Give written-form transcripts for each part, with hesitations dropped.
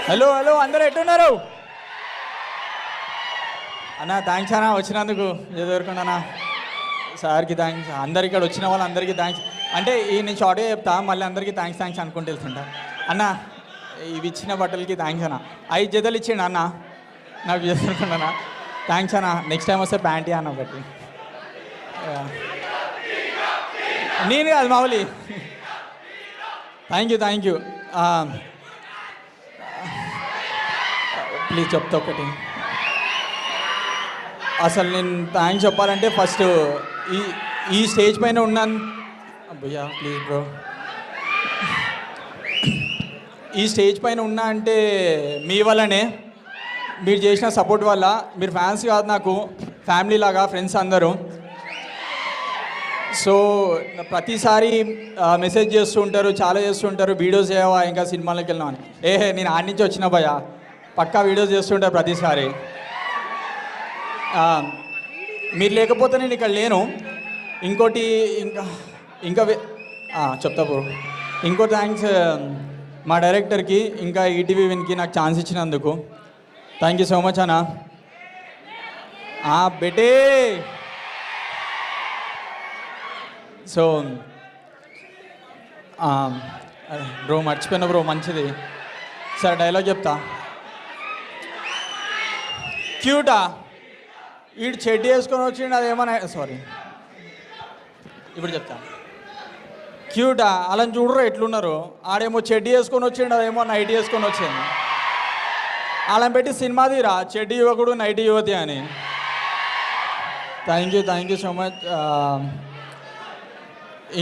Hello hello అందరూ ఎట్టున్నారు అన్న? Thanks అన్న వచ్చినందుకు ఎదుర్కొండ అన్న. సార్కి థ్యాంక్స్, అందరికి ఇక్కడ వచ్చిన వాళ్ళందరికీ థ్యాంక్స్. అంటే ఈ నేను షార్ట్గా చెప్తా, మళ్ళీ అందరికీ థ్యాంక్స్ అనుకుంటూ వెళ్తుంటా. అన్న ఇవి ఇచ్చిన బట్టలకి థ్యాంక్స్ అన్న. 5 జతలు ఇచ్చిండు అన్న నాకు చేసుకుంటున్నా. థ్యాంక్స్ అన్న. నెక్స్ట్ టైం వస్తే ప్యాంటీ అన్న ఒకటి. నేను కాదు మామూలు. థ్యాంక్ యూ ప్లీజ్ చెప్తా ఒకటి. అసలు నేను థ్యాంక్స్ చెప్పాలంటే ఫస్ట్ ఈ స్టేజ్ పైన ఉన్నాను భయ్యా, ప్లీజ్ బ్రో. ఈ స్టేజ్ పైన ఉన్నా అంటే మీ వల్లనే, మీరు చేసిన సపోర్ట్ వల్ల. మీరు ఫ్యాన్స్ కాదు, నాకు ఫ్యామిలీ లాగా, ఫ్రెండ్స్ అందరూ. సో ప్రతిసారి మెసేజ్ చేస్తూ ఉంటారు, చాలా చేస్తూ ఉంటారు, వీడియోస్ చేయవా ఇంకా సినిమాలకు వెళ్ళినా అని. నేను ఆడి నుంచి వచ్చిన భయ్యా, పక్కా వీడియోస్ చేస్తుంటారు ప్రతిసారి. మీరు లేకపోతే నేను ఇక్కడ లేను. ఇంకోటి ఇంకా చెప్తా బ్రో. ఇంకో థ్యాంక్స్ మా డైరెక్టర్కి, ఇంకా ఈటీవీ విన్కి నాకు ఛాన్స్ ఇచ్చినందుకు. థ్యాంక్ యూ సో మచ్ అన్న. బెటే సో బ్రో మర్చిపోయినా బ్రో, మంచిది. సరే డైలాగ్ చెప్తా. క్యూటా వీడు చెడ్డి వేసుకొని వచ్చిండు, అదేమన్నా సారీ ఇప్పుడు చెప్తా. క్యూటా అలా చూడరు ఎట్లున్నారు. ఆడేమో చెడ్డి వేసుకొని వచ్చిండు, అదేమో నైట్ వేసుకొని వచ్చింది. అలా పెట్టి సినిమా తీరా చెడ్డి యువకుడు నైట్ యువతి అని. Thank you so much.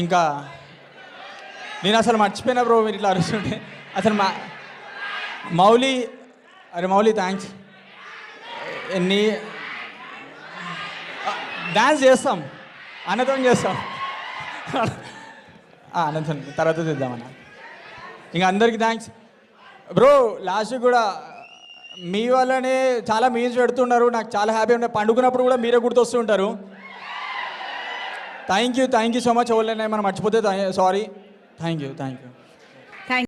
ఇంకా నేను అసలు మర్చిపోయినా బ్రో, మీరు ఇట్లా అరుస్తుంటే. అసలు మౌలి థ్యాంక్స్. ఎన్ని డ్యాన్స్ చేస్తాం, అన్నతో చేస్తాం. అన్నతో తర్వాత తెద్దామన్న. ఇంకా అందరికీ థ్యాంక్స్ బ్రో. లాస్ట్ కూడా మీ వల్లనే చాలా మీమ్స్ పెడుతున్నారు, నాకు చాలా హ్యాపీ ఉన్నాయి. పండుకున్నప్పుడు కూడా మీరే గుర్తొస్తుంటారు. Thank you so much. ఎవరైనా మనం మర్చిపోతే సారీ. Thank you